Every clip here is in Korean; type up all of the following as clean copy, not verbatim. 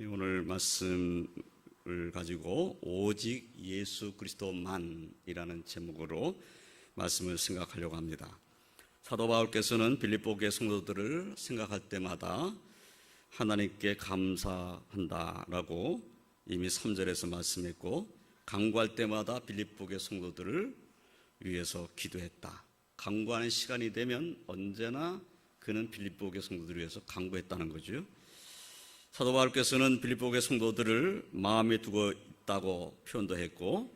오늘 말씀을 가지고 오직 예수 그리스도만이라는 제목으로 말씀을 생각하려고 합니다. 사도 바울께서는 빌립보교회 성도들을 생각할 때마다 하나님께 감사한다라고 이미 3절에서 말씀했고, 간구할 때마다 빌립보교회 성도들을 위해서 기도했다. 간구하는 시간이 되면 언제나 그는 빌립보교회 성도들을 위해서 간구했다는 거죠. 사도 바울께서는 빌립보교회 성도들을 마음에 두고 있다고 표현도 했고,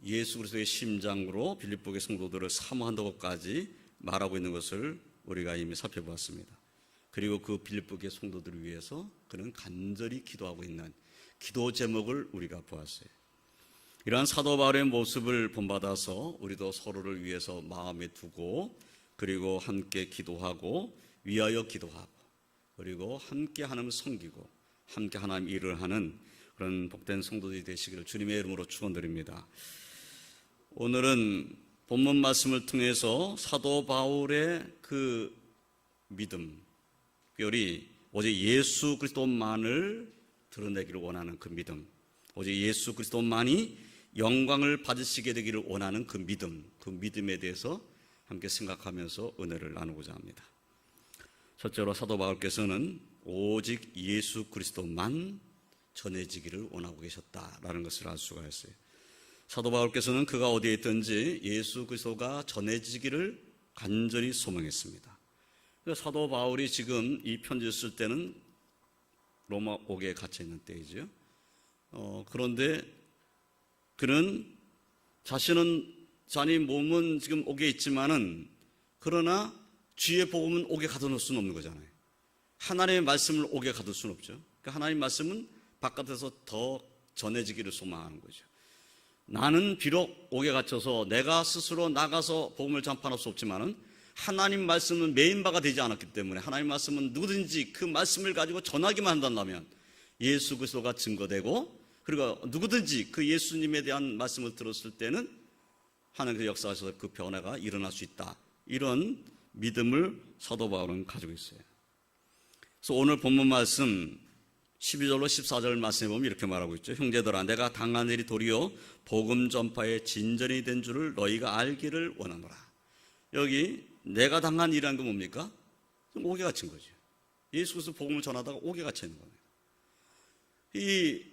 예수 그리스도의 심장으로 빌립보교회 성도들을 사모한다고까지 말하고 있는 것을 우리가 이미 살펴보았습니다. 그리고 그 빌립보교회 성도들을 위해서 그는 간절히 기도하고 있는 기도 제목을 우리가 보았어요. 이러한 사도 바울의 모습을 본받아서 우리도 서로를 위해서 마음에 두고, 그리고 함께 기도하고 위하여 기도하고, 그리고 함께 하나님을 섬기고 함께 하나님 일을 하는 그런 복된 성도들이 되시기를 주님의 이름으로 축원드립니다. 오늘은 본문 말씀을 통해서 사도 바울의 그 믿음, 특별히 오직 예수 그리스도만을 드러내기를 원하는 그 믿음, 오직 예수 그리스도만이 영광을 받으시게 되기를 원하는 그 믿음, 그 믿음에 대해서 함께 생각하면서 은혜를 나누고자 합니다. 첫째로 사도 바울께서는 오직 예수 그리스도만 전해지기를 원하고 계셨다라는 것을 알 수가 있어요. 사도 바울께서는 그가 어디에 있든지 예수 그리스도가 전해지기를 간절히 소망했습니다. 그러니까 사도 바울이 지금 이 편지를 쓸 때는 로마 옥에 갇혀 있는 때이죠. 그런데 그는 자기 몸은 지금 옥에 있지만은, 그러나 주의 복음은 옥에 가둬놓을 수는 없는 거잖아요. 하나님의 말씀을 옥에 가둘 수는 없죠. 그러니까 하나님의 말씀은 바깥에서 더 전해지기를 소망하는 거죠. 나는 비록 옥에 갇혀서 내가 스스로 나가서 복음을 전파할 수 없지만은 하나님 말씀은 메인바가 되지 않았기 때문에, 하나님 말씀은 누구든지 그 말씀을 가지고 전하기만 한다면 예수 그리스도가 증거되고, 그리고 누구든지 그 예수님에 대한 말씀을 들었을 때는 하나님의 역사에서 그 변화가 일어날 수 있다. 이런 믿음을 사도 바울은 가지고 있어요. 그래서 오늘 본문 말씀 12절로 14절 말씀에 보면 이렇게 말하고 있죠. 형제들아, 내가 당한 일이 도리어 복음 전파의 진전이 된 줄을 너희가 알기를 원하노라. 여기 내가 당한 일이라는 건 뭡니까? 옥에 갇힌 거죠. 예수 그리스도 복음을 전하다가 옥에 갇혀 있는 겁니다. 이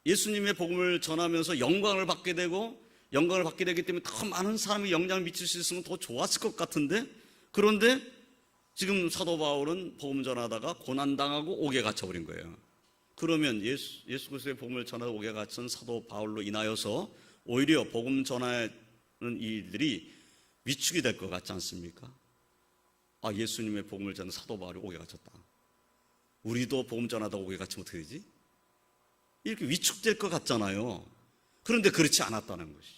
예수님의 복음을 전하면서 영광을 받게 되고, 영광을 받게 되기 때문에 더 많은 사람이 영향을 미칠 수 있으면 더 좋았을 것 같은데, 그런데 지금 사도 바울은 복음 전하다가 고난당하고 옥에 갇혀버린 거예요. 그러면 예수 그리스도의 복음을 전하다 옥에 갇힌 사도 바울로 인하여서 오히려 복음 전하는 일들이 위축이 될 것 같지 않습니까? 아, 예수님의 복음을 전하는 사도 바울이 옥에 갇혔다. 우리도 복음 전하다가 옥에 갇히면 어떻게 되지? 이렇게 위축될 것 같잖아요. 그런데 그렇지 않았다는 것이죠.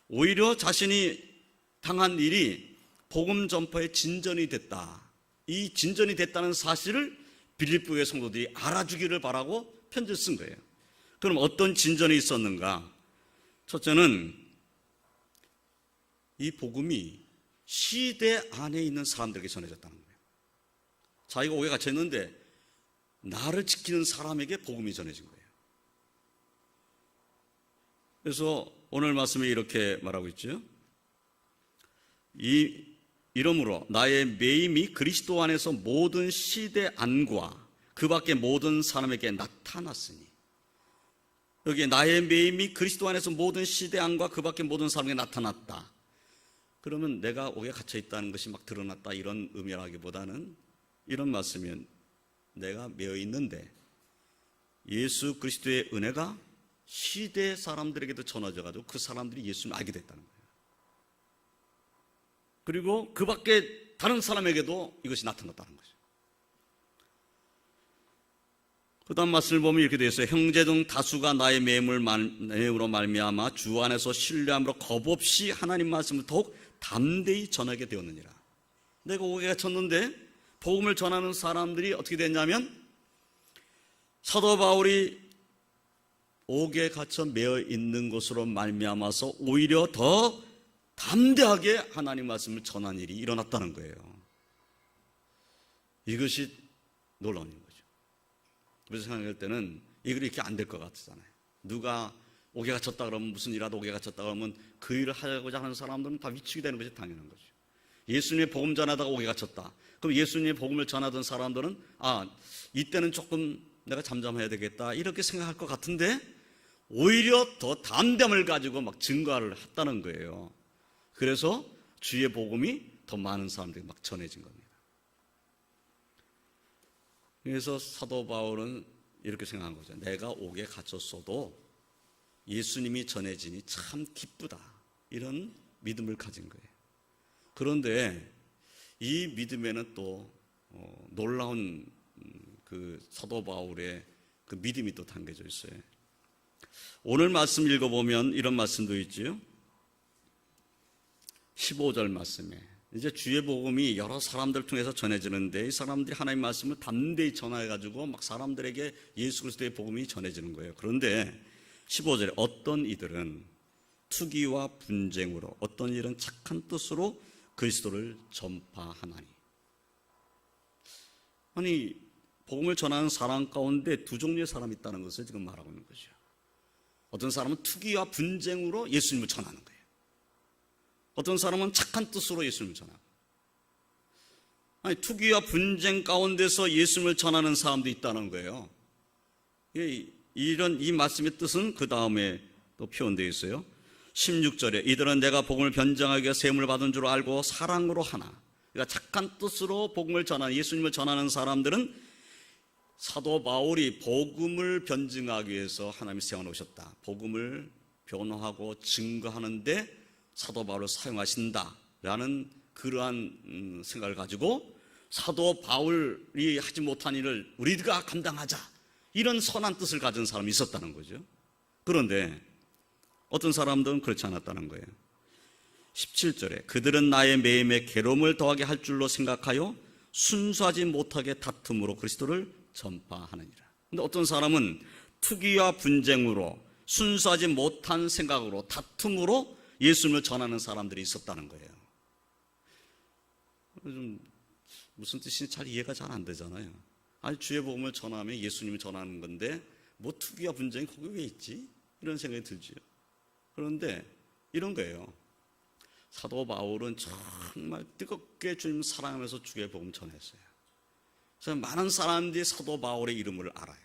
오히려 자신이 당한 일이 복음 전파의 진전이 됐다. 이 진전이 됐다는 사실을 빌립보의 성도들이 알아주기를 바라고 편지를 쓴 거예요. 그럼 어떤 진전이 있었는가? 첫째는 이 복음이 시대 안에 있는 사람들에게 전해졌다는 거예요. 자기가 옥에 갇혀 있는데 나를 지키는 사람에게 복음이 전해진 거예요. 그래서 오늘 말씀에 이렇게 말하고 있죠. 이러므로 나의 매임이 그리스도 안에서 모든 시대 안과 그 밖의 모든 사람에게 나타났으니, 여기에 나의 매임이 그리스도 안에서 모든 시대 안과 그 밖의 모든 사람에게 나타났다. 그러면 내가 옥에 갇혀 있다는 것이 막 드러났다, 이런 의미라기보다는 이런 말씀이면 내가 매여 있는데 예수 그리스도의 은혜가 시대 사람들에게도 전해져가지고 그 사람들이 예수님을 알게 됐다는 거예요. 그리고 그 밖에 다른 사람에게도 이것이 나타났다는 거죠. 그 다음 말씀을 보면 이렇게 되어 있어요. 형제 중 다수가 나의 매임으로 말미암아 주 안에서 신뢰함으로 겁없이 하나님 말씀을 더욱 담대히 전하게 되었느니라. 내가 옥에 갇혔는데 복음을 전하는 사람들이 어떻게 됐냐면, 사도 바울이 옥에 갇혀 매여 있는 것으로 말미암아서 오히려 더 담대하게 하나님 말씀을 전한 일이 일어났다는 거예요. 이것이 놀라운 거죠. 그래서 생각할 때는 이걸 이렇게 안 될 것 같잖아요. 누가 옥에 갇혔다 그러면, 무슨 일하다 옥에 갇혔다 그러면 그 일을 하고자 하는 사람들은 다 위축이 되는 것이 당연한 거죠. 예수님의 복음 전하다가 옥에 갇혔다. 그럼 예수님의 복음을 전하던 사람들은 이때는 조금 내가 잠잠해야 되겠다 이렇게 생각할 것 같은데, 오히려 더 담대함을 가지고 막 증거를 했다는 거예요. 그래서 주의 복음이 더 많은 사람들에게 막 전해진 겁니다. 그래서 사도 바울은 이렇게 생각한 거죠. 내가 옥에 갇혔어도 예수님이 전해지니 참 기쁘다, 이런 믿음을 가진 거예요. 그런데 이 믿음에는 또 놀라운 그 사도 바울의 그 믿음이 또 담겨져 있어요. 오늘 말씀 읽어보면 이런 말씀도 있지요. 15절 말씀에 이제 주의 복음이 여러 사람들 통해서 전해지는데, 이 사람들이 하나님의 말씀을 담대히 전해가지고 막 사람들에게 예수 그리스도의 복음이 전해지는 거예요. 그런데 15절에 어떤 이들은 투기와 분쟁으로, 어떤 일은 착한 뜻으로 그리스도를 전파하나니. 아니, 복음을 전하는 사람 가운데 두 종류의 사람이 있다는 것을 지금 말하고 있는 거죠. 어떤 사람은 투기와 분쟁으로 예수님을 전하는 거예요. 어떤 사람은 착한 뜻으로 예수님을 전하고. 아니, 투기와 분쟁 가운데서 예수님을 전하는 사람도 있다는 거예요. 이 말씀의 뜻은 그 다음에 또 표현되어 있어요. 16절에 이들은 내가 복음을 변증하기 위해 세움을 받은 줄 알고 사랑으로 하나. 그러니까 착한 뜻으로 복음을 전하는, 예수님을 전하는 사람들은 사도 바울이 복음을 변증하기 위해서 하나님이 세워놓으셨다, 복음을 변호하고 증거하는데 사도 바울을 사용하신다라는 그러한 생각을 가지고 사도 바울이 하지 못한 일을 우리가 감당하자, 이런 선한 뜻을 가진 사람이 있었다는 거죠. 그런데 어떤 사람들은 그렇지 않았다는 거예요. 17절에 그들은 나의 매임에 괴로움을 더하게 할 줄로 생각하여 순수하지 못하게 다툼으로 그리스도를 전파하느니라. 근데 어떤 사람은 투기와 분쟁으로, 순수하지 못한 생각으로, 다툼으로 예수님을 전하는 사람들이 있었다는 거예요. 좀 무슨 뜻인지 잘 이해가 잘 안 되잖아요. 아니, 주의 복음을 전하면 예수님을 전하는 건데 뭐 투기와 분쟁이 거기 왜 있지? 이런 생각이 들지요. 그런데 이런 거예요. 사도 바울은 정말 뜨겁게 주님을 사랑하면서 주의 복음 전했어요. 그래서 많은 사람들이 사도 바울의 이름을 알아요.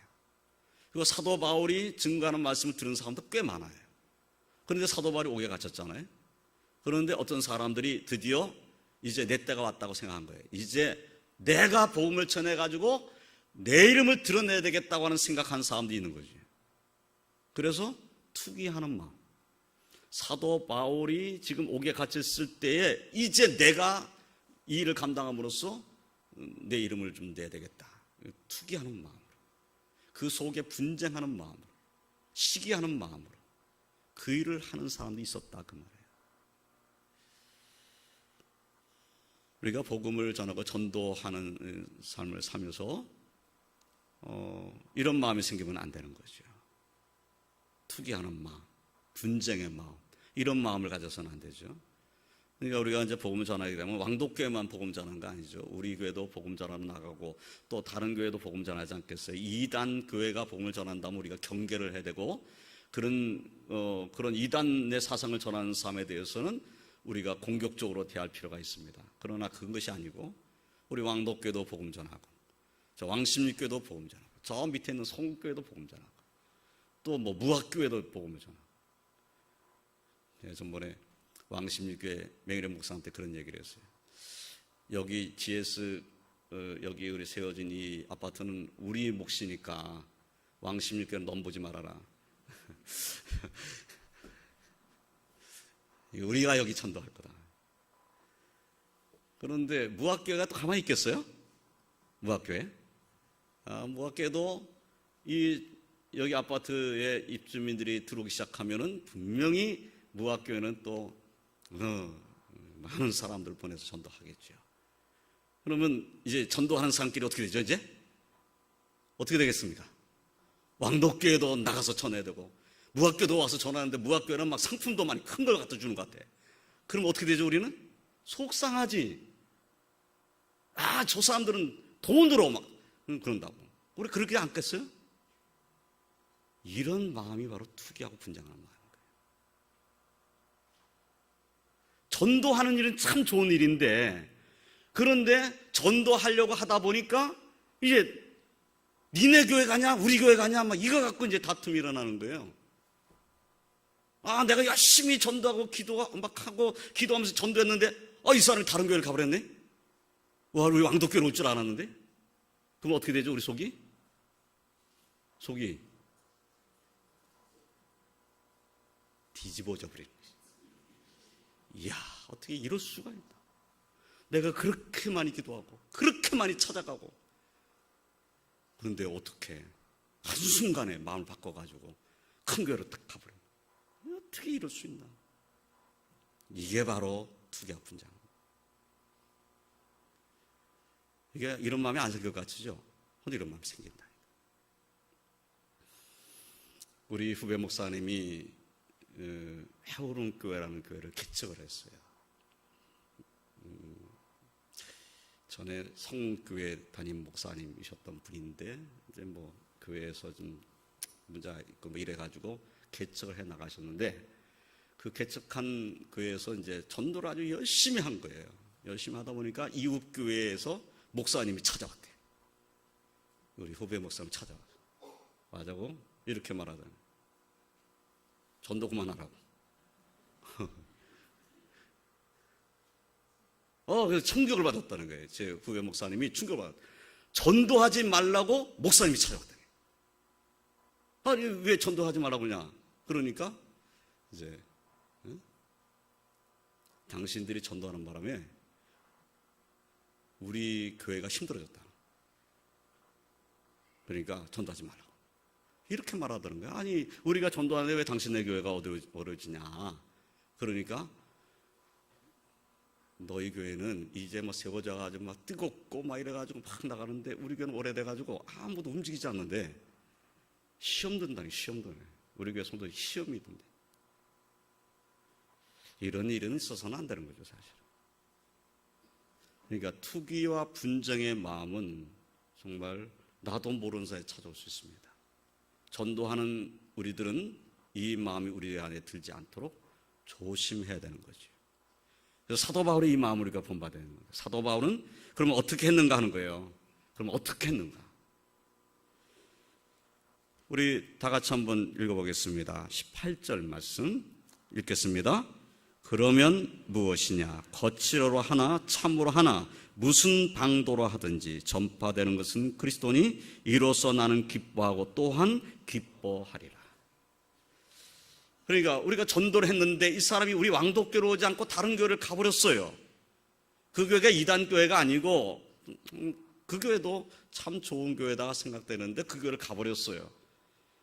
그리고 사도 바울이 증거하는 말씀을 들은 사람도 꽤 많아요. 그런데 사도 바울이 옥에 갇혔잖아요. 그런데 어떤 사람들이 드디어 이제 내 때가 왔다고 생각한 거예요. 이제 내가 복음을 전해가지고 내 이름을 드러내야 되겠다고 하는 생각한 사람들이 있는 거지. 그래서 투기하는 마음. 사도 바울이 지금 옥에 갇혔을 때에 이제 내가 이 일을 감당함으로써 내 이름을 좀 내야 되겠다, 투기하는 마음으로, 그 속에 분쟁하는 마음으로, 시기하는 마음으로 그 일을 하는 사람도 있었다, 그 말이에요. 우리가 복음을 전하고 전도하는 삶을 살면서 이런 마음이 생기면 안 되는 거죠. 투기하는 마음, 분쟁의 마음, 이런 마음을 가져서는 안 되죠. 그러니까 우리가 이제 복음을 전하게 되면 왕독교회만 복음 전하는 거 아니죠. 우리 교회도 복음 전하러 나가고 또 다른 교회도 복음 전하지 않겠어요. 이단 교회가 복음을 전한다면 우리가 경계를 해야 되고, 그런 이단의 사상을 전하는 삶에 대해서는 우리가 공격적으로 대할 필요가 있습니다. 그러나 그것이 아니고 우리 왕독교회도 복음 전하고, 저 왕십리교회도 복음 전하고, 저 밑에 있는 성교회도 복음 전하고, 또 뭐 무학교회도 복음을 전하고. 전번에 왕십리교회 맹일의 목사한테 그런 얘기를 했어요. 여기 GS 여기 우리 세워진 이 아파트는 우리 몫이니까 왕십리교회는 넘보지 말아라. 우리가 여기 전도할 거다. 그런데 무학교회가 또 가만히 있겠어요? 무학교회? 무학교회도 여기 아파트에 입주민들이 들어오기 시작하면은 분명히 무학교회는 또 많은 사람들 보내서 전도하겠죠. 그러면 이제 전도하는 사람끼리 어떻게 되죠? 이제 어떻게 되겠습니까? 왕독교회도 나가서 전해야 되고, 무학교도 와서 전하는데 무학교회는 막 상품도 많이 큰 걸 갖다 주는 것 같아. 그럼 어떻게 되죠? 우리는 속상하지. 저 사람들은 돈으로 막 그런다고. 우리 그렇게 않겠어요? 이런 마음이 바로 투기하고 분쟁하는 마음인 거예요. 전도하는 일은 참 좋은 일인데, 그런데 전도하려고 하다 보니까 이제 니네 교회 가냐 우리 교회 가냐 막 이거 갖고 이제 다툼이 일어나는 거예요. 아, 내가 열심히 전도하고 기도하면서 전도했는데 이 사람이 다른 교회를 가버렸네. 와, 우리 왕도교회로 올 줄 알았는데. 그럼 어떻게 되죠? 우리 속이 뒤집어져 버리는 거지. 이야, 어떻게 이럴 수가 있나. 내가 그렇게 많이 기도하고 그렇게 많이 찾아가고, 그런데 어떻게 한순간에 마음을 바꿔가지고 큰 교회로 딱 가버려요. 어떻게 이럴 수 있나. 이게 바로 투기와 분쟁. 이게 이런 마음이 안 생길 것 같으죠? 근데 이런 마음이 생긴다. 우리 후배 목사님이 해오름 교회라는 교회를 개척을 했어요. 전에 성교회 담임 목사님이셨던 분인데 이제 뭐 교회에서 좀 문제가 있고 뭐 이래가지고 개척을 해 나가셨는데, 그 개척한 교회에서 이제 전도를 아주 열심히 한 거예요. 열심히 하다 보니까 이웃 교회에서 목사님이 찾아왔대요. 우리 후배 목사님 찾아와서 이렇게 말하더니 전도 그만하라고. 그래서 충격을 받았다는 거예요. 제 후배 목사님이 충격을 받았다. 전도하지 말라고 목사님이 찾아왔다니. 아니, 왜 전도하지 말라고 그러냐. 그러니까 이제 당신들이 전도하는 바람에 우리 교회가 힘들어졌다. 그러니까 전도하지 말라고. 이렇게 말하더는 거예요. 아니, 우리가 전도하는데 왜 당신네 교회가 어려워지냐. 그러니까 너희 교회는 이제 뭐 세워져가지고 막 뜨겁고 막 이래가지고 막 나가는데 우리 교회는 오래돼가지고 아무도 움직이지 않는데 시험 든다니. 시험 드네. 우리 교회 성도들이 시험이 든대. 이런 일은 있어서는 안 되는 거죠, 사실은. 그러니까 투기와 분쟁의 마음은 정말 나도 모르는 사이에 찾아올 수 있습니다. 전도하는 우리들은 이 마음이 우리 안에 들지 않도록 조심해야 되는 거죠. 그래서 사도 바울의 이 마음을 우리가 본받아야 되는 거예요. 사도 바울은 그러면 어떻게 했는가 하는 거예요. 그럼 어떻게 했는가? 우리 다 같이 한번 읽어보겠습니다. 18절 말씀 읽겠습니다. 그러면 무엇이냐? 거칠어로 하나 참으로 하나 무슨 방도로 하든지 전파되는 것은 그리스도니 이로써 나는 기뻐하고 또한 기뻐하리라. 그러니까 우리가 전도를 했는데 이 사람이 우리 왕도교로 오지 않고 다른 교회를 가버렸어요. 그 교회가 이단 교회가 아니고 그 교회도 참 좋은 교회다 생각되는데 그 교회를 가버렸어요.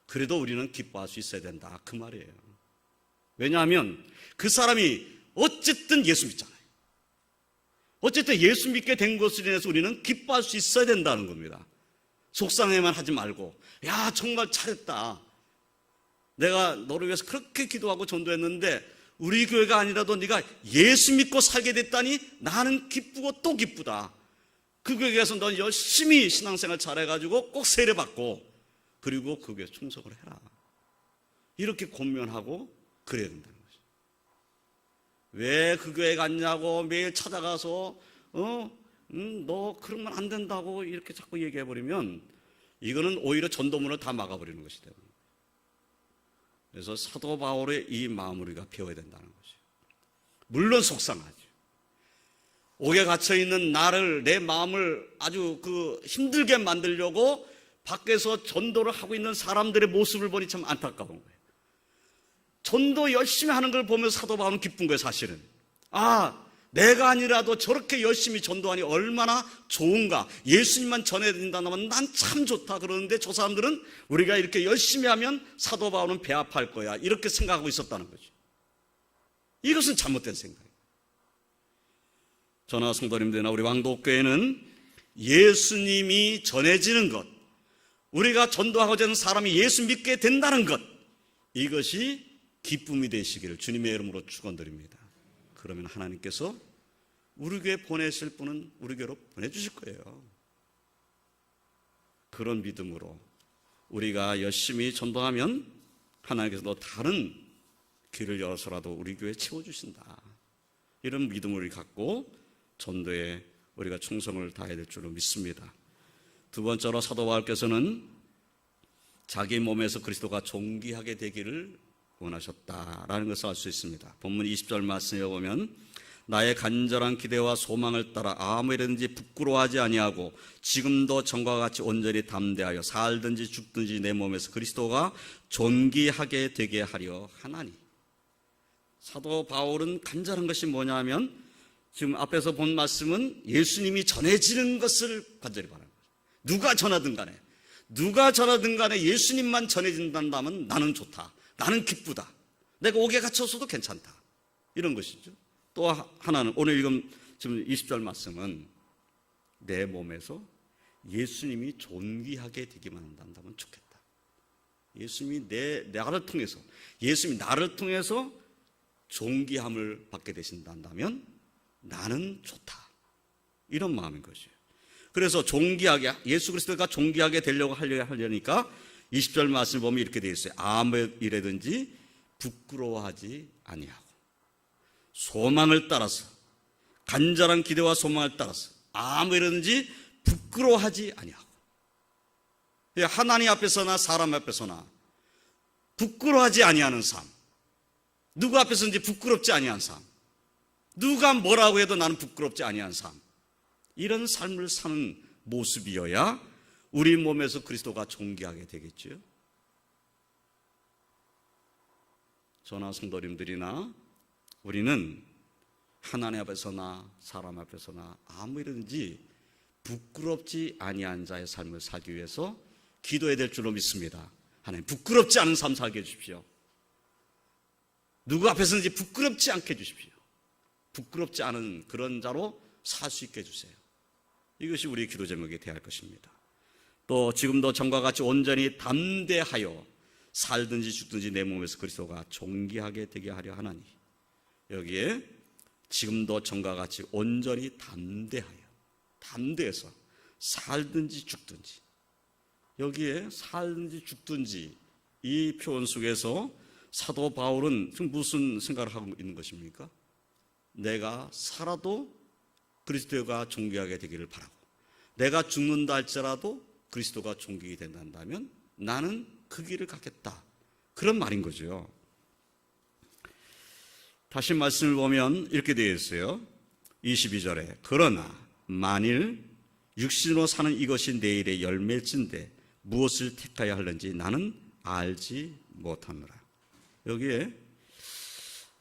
그래도 우리는 기뻐할 수 있어야 된다, 그 말이에요. 왜냐하면 그 사람이 어쨌든 예수 믿잖아요. 어쨌든 예수 믿게 된 것으로 인해서 우리는 기뻐할 수 있어야 된다는 겁니다. 속상해만 하지 말고, 야, 정말 잘했다. 내가 너를 위해서 그렇게 기도하고 전도했는데 우리 교회가 아니라도 네가 예수 믿고 살게 됐다니 나는 기쁘고 또 기쁘다. 그 교회에서 넌 열심히 신앙생활 잘해가지고 꼭 세례받고 그리고 그 교회에 충성을 해라. 이렇게 권면하고 그래야 된다는 거죠. 왜 그 교회 갔냐고 매일 찾아가서 너 그러면 안 된다고 이렇게 자꾸 얘기해버리면 이거는 오히려 전도문을 다 막아버리는 것이다. 그래서 사도 바울의 이 마음을 우리가 배워야 된다는 거죠. 물론 속상하죠. 옥에 갇혀있는 나를, 내 마음을 아주 힘들게 만들려고 밖에서 전도를 하고 있는 사람들의 모습을 보니 참 안타까운 거예요. 전도 열심히 하는 걸 보면서 사도 바울은 기쁜 거예요, 사실은. 내가 아니라도 저렇게 열심히 전도하니 얼마나 좋은가. 예수님만 전해야 된다면 난 참 좋다. 그러는데 저 사람들은 우리가 이렇게 열심히 하면 사도 바울은 배합할 거야. 이렇게 생각하고 있었다는 거죠. 이것은 잘못된 생각이에요. 저나 성도님들이나 우리 왕도교회는 예수님이 전해지는 것, 우리가 전도하고자 하는 사람이 예수 믿게 된다는 것, 이것이 기쁨이 되시기를 주님의 이름으로 축원드립니다. 그러면 하나님께서 우리 교회 보내실 분은 우리 교회로 보내주실 거예요. 그런 믿음으로 우리가 열심히 전도하면 하나님께서 또 다른 길을 열어서라도 우리 교회에 채워주신다. 이런 믿음을 갖고 전도에 우리가 충성을 다해야 될 줄로 믿습니다. 두 번째로 사도 바울께서는 자기 몸에서 그리스도가 존귀하게 되기를 원하셨다라는 것을 알 수 있습니다. 본문 20절 말씀에 보면 나의 간절한 기대와 소망을 따라 아무 일이든지 부끄러워하지 아니하고 지금도 전과 같이 온전히 담대하여 살든지 죽든지 내 몸에서 그리스도가 존귀하게 되게 하려 하나니. 사도 바울은 간절한 것이 뭐냐면 지금 앞에서 본 말씀은 예수님이 전해지는 것을 간절히 바라는 거예요. 누가 전하든 간에 예수님만 전해진다면 나는 좋다. 나는 기쁘다. 내가 옥에 갇혀서도 괜찮다. 이런 것이죠. 또 하나는 오늘 읽은 지금 20절 말씀은 내 몸에서 예수님이 존귀하게 되기만 한다면 좋겠다. 예수님이 예수님이 나를 통해서 존귀함을 받게 되신다면 나는 좋다. 이런 마음인 것이에요. 그래서 예수 그리스도가 존귀하게 되려고 하려니까 20절 말씀을 보면 이렇게 되어 있어요. 아무 일이든지 부끄러워하지 아니하고 소망을 따라서 간절한 기대와 소망을 따라서 아무 일이든지 부끄러워하지 아니하고. 하나님 앞에서나 사람 앞에서나 부끄러워하지 아니하는 삶. 누구 앞에서든지 부끄럽지 아니한 삶. 누가 뭐라고 해도 나는 부끄럽지 아니한 삶. 이런 삶을 사는 모습이어야 우리 몸에서 그리스도가 존귀하게 되겠죠. 저나 성도님들이나 우리는 하나님 앞에서나 사람 앞에서나 아무 일이든지 부끄럽지 아니한 자의 삶을 살기 위해서 기도해야 될 줄로 믿습니다. 하나님, 부끄럽지 않은 삶 살게 해주십시오. 누구 앞에서든지 부끄럽지 않게 해주십시오. 부끄럽지 않은 그런 자로 살 수 있게 해주세요. 이것이 우리의 기도 제목이 되어야 할 것입니다. 또 지금도 전과 같이 온전히 담대하여 살든지 죽든지 내 몸에서 그리스도가 존귀하게 되게 하려 하나니. 여기에 지금도 전과 같이 온전히 담대해서 살든지 죽든지. 여기에 살든지 죽든지 이 표현 속에서 사도 바울은 지금 무슨 생각을 하고 있는 것입니까? 내가 살아도 그리스도가 존귀하게 되기를 바라고, 내가 죽는다 할지라도 그리스도가 존귀하게 된다면 나는 그 길을 가겠다. 그런 말인 거죠. 다시 말씀을 보면 이렇게 되어 있어요. 22절에 그러나 만일 육신으로 사는 이것이 내일의 열매일진데 무엇을 택하여 하는지 나는 알지 못하노라. 여기에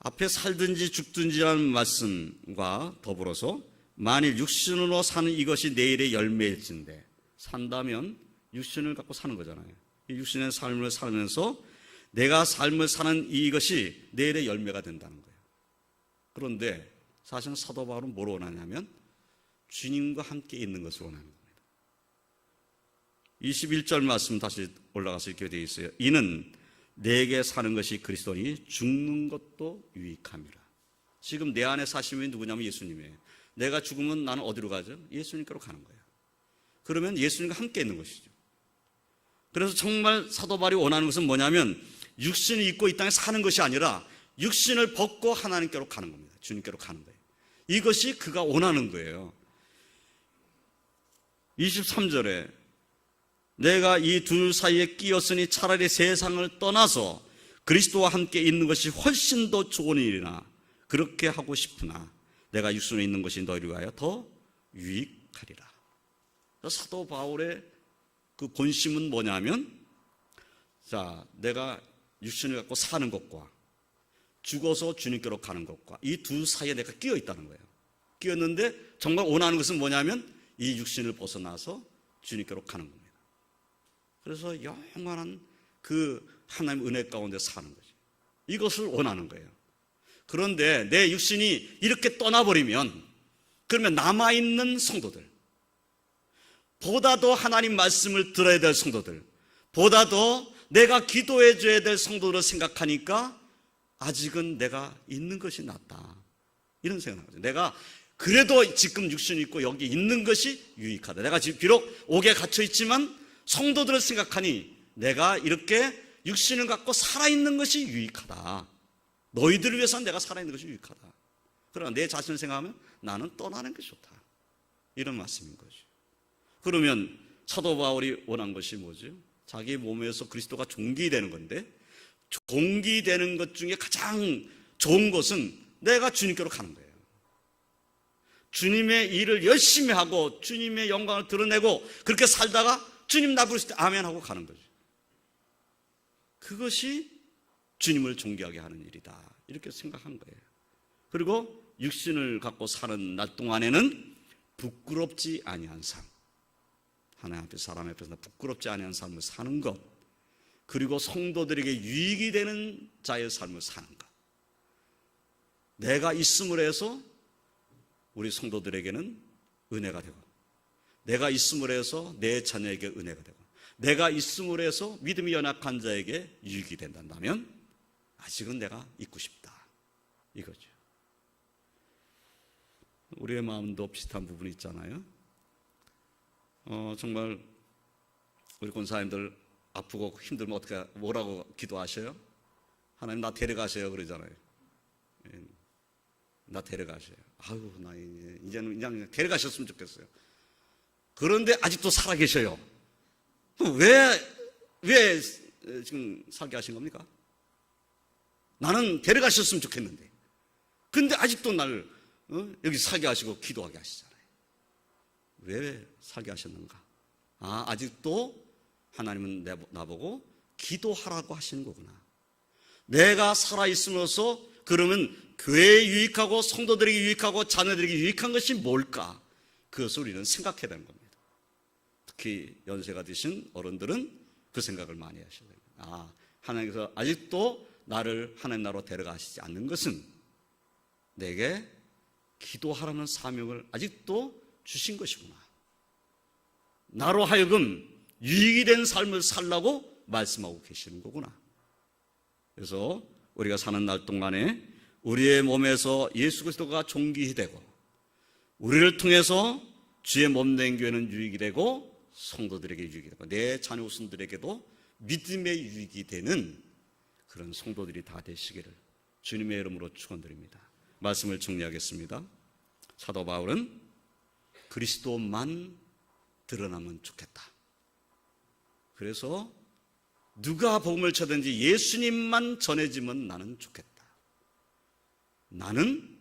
앞에 살든지 죽든지라는 말씀과 더불어서 만일 육신으로 사는 이것이 내일의 열매일진데, 산다면 육신을 갖고 사는 거잖아요. 이 육신의 삶을 살면서 내가 삶을 사는 이것이 내일의 열매가 된다는 거예요. 그런데 사실은 사도 바울은 뭘 원하냐면 주님과 함께 있는 것을 원하는 겁니다. 21절 말씀 다시 올라가서 이렇게 되어 있어요. 이는 내게 사는 것이 그리스도니 죽는 것도 유익함이라. 지금 내 안에 사시는 분이 누구냐면 예수님이에요. 내가 죽으면 나는 어디로 가죠? 예수님께로 가는 거예요. 그러면 예수님과 함께 있는 것이죠. 그래서 정말 사도 바울이 원하는 것은 뭐냐면 육신을 입고 이 땅에 사는 것이 아니라 육신을 벗고 하나님께로 가는 겁니다. 주님께로 가는 거예요. 이것이 그가 원하는 거예요. 23절에 내가 이 둘 사이에 끼었으니 차라리 세상을 떠나서 그리스도와 함께 있는 것이 훨씬 더 좋은 일이나 그렇게 하고 싶으나 내가 육신에 있는 것이 너희를 위하여 더 유익하리라. 사도 바울의 그 본심은 뭐냐면, 자, 내가 육신을 갖고 사는 것과 죽어서 주님께로 가는 것과 이 두 사이에 내가 끼어 있다는 거예요. 끼었는데 정말 원하는 것은 뭐냐면 이 육신을 벗어나서 주님께로 가는 겁니다. 그래서 영원한 그 하나님의 은혜 가운데 사는 거죠. 이것을 원하는 거예요. 그런데 내 육신이 이렇게 떠나버리면 그러면 남아있는 성도들, 보다 더 하나님 말씀을 들어야 될 성도들, 보다 더 내가 기도해 줘야 될 성도들을 생각하니까 아직은 내가 있는 것이 낫다. 이런 생각을 하거든요. 내가 그래도 지금 육신이 있고 여기 있는 것이 유익하다. 내가 지금 비록 옥에 갇혀 있지만 성도들을 생각하니 내가 이렇게 육신을 갖고 살아있는 것이 유익하다. 너희들을 위해서는 내가 살아있는 것이 유익하다. 그러나 내 자신을 생각하면 나는 떠나는 게 좋다. 이런 말씀인 거죠. 그러면 사도 바울이 원한 것이 뭐죠? 자기 몸에서 그리스도가 종기되는 건데, 종기되는 것 중에 가장 좋은 것은 내가 주님께로 가는 거예요. 주님의 일을 열심히 하고 주님의 영광을 드러내고 그렇게 살다가 주님 나 부르실 때 아멘 하고 가는 거죠. 그것이 주님을 존귀하게 하는 일이다. 이렇게 생각한 거예요. 그리고 육신을 갖고 사는 날 동안에는 부끄럽지 아니한 삶, 하나님 앞에 사람 앞에서 부끄럽지 아니한 삶을 사는 것, 그리고 성도들에게 유익이 되는 자의 삶을 사는 것. 내가 있음으로 해서 우리 성도들에게는 은혜가 되고, 내가 있음으로 해서 내 자녀에게 은혜가 되고, 내가 있음으로 해서 믿음이 연약한 자에게 유익이 된다면 아직은 내가 있고 싶다, 이거죠. 우리의 마음도 비슷한 부분이 있잖아요. 정말 우리 권사님들 아프고 힘들면 어떻게, 뭐라고 기도하셔요? 하나님 나 데려가세요 그러잖아요. 나 데려가세요. 아유, 나 이제는 그냥 데려가셨으면 좋겠어요. 그런데 아직도 살아계셔요. 왜 지금 살게 하신 겁니까? 나는 데려가셨으면 좋겠는데. 근데 아직도 날 여기 살게 하시고 기도하게 하시잖아요. 왜 살게 하셨는가? 아직도 하나님은 나보고 기도하라고 하시는 거구나. 내가 살아있으면서 그러면 교회에 유익하고 성도들에게 유익하고 자녀들에게 유익한 것이 뭘까? 그것을 우리는 생각해야 되는 겁니다. 특히 연세가 드신 어른들은 그 생각을 많이 하셔야 됩니다. 하나님께서 아직도 나를 하나님 나라로 데려가시지 않는 것은 내게 기도하라는 사명을 아직도 주신 것이구나. 나로 하여금 유익이 된 삶을 살라고 말씀하고 계시는 거구나. 그래서 우리가 사는 날 동안에 우리의 몸에서 예수 그리스도가 존귀히 되고, 우리를 통해서 주의 몸된 교회는 유익이 되고, 성도들에게 유익이 되고, 내 자녀 후손들에게도 믿음의 유익이 되는 그런 성도들이 다 되시기를 주님의 이름으로 축원드립니다. 말씀을 정리하겠습니다. 사도 바울은 그리스도만 드러나면 좋겠다. 그래서 누가 복음을 전하든지 예수님만 전해지면 나는 좋겠다. 나는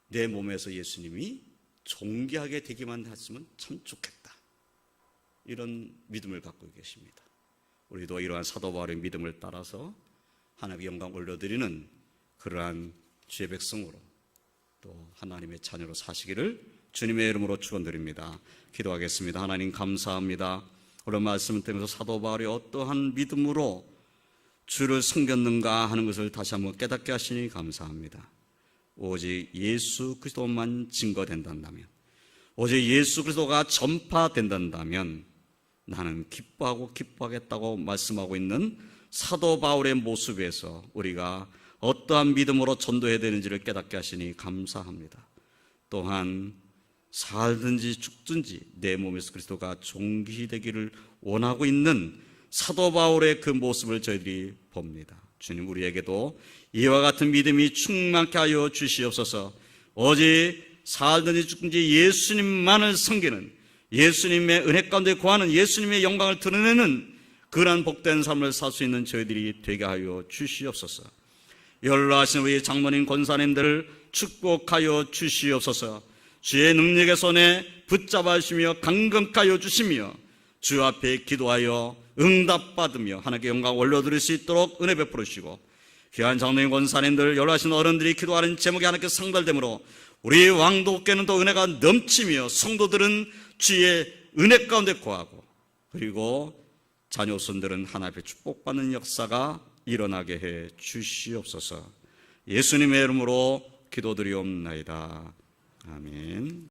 내 몸에서 예수님이 존귀하게 되기만 했으면 참 좋겠다. 이런 믿음을 갖고 계십니다. 우리도 이러한 사도 바울의 믿음을 따라서 하나님의 영광 올려드리는 그러한 주의 백성으로 또 하나님의 자녀로 사시기를 주님의 이름으로 축원드립니다. 기도하겠습니다. 하나님 감사합니다. 오늘 말씀을 통해서 사도 바울이 어떠한 믿음으로 주를 섬겼는가 하는 것을 다시 한번 깨닫게 하시니 감사합니다. 오직 예수 그리스도만 증거된다면, 오직 예수 그리스도가 전파된다면 나는 기뻐하고 기뻐하겠다고 말씀하고 있는 사도 바울의 모습에서 우리가 어떠한 믿음으로 전도해야 되는지를 깨닫게 하시니 감사합니다. 또한 살든지 죽든지 내 몸에서 그리스도가 존귀히 되기를 원하고 있는 사도 바울의 그 모습을 저희들이 봅니다. 주님, 우리에게도 이와 같은 믿음이 충만케 하여 주시옵소서. 오직 살든지 죽든지 예수님만을 섬기는, 예수님의 은혜 가운데 거하는, 예수님의 영광을 드러내는 그러한 복된 삶을 살 수 있는 저희들이 되게 하여 주시옵소서. 연로하신 우리 장로님 권사님들을 축복하여 주시옵소서. 주의 능력의 손에 붙잡아 주시며 강건하여 주시며 주 앞에 기도하여 응답받으며 하나님께 영광 올려드릴 수 있도록 은혜 베풀어 주시고, 귀한 장로님 권사님들, 연로하신 어른들이 기도하는 제목이 하나님께 상달되므로 우리 왕도께는 또 은혜가 넘치며 성도들은 주의 은혜 가운데 거하고, 그리고 자녀손들은 하나님 앞에 축복받는 역사가 일어나게 해 주시옵소서. 예수님의 이름으로 기도드리옵나이다. 아멘.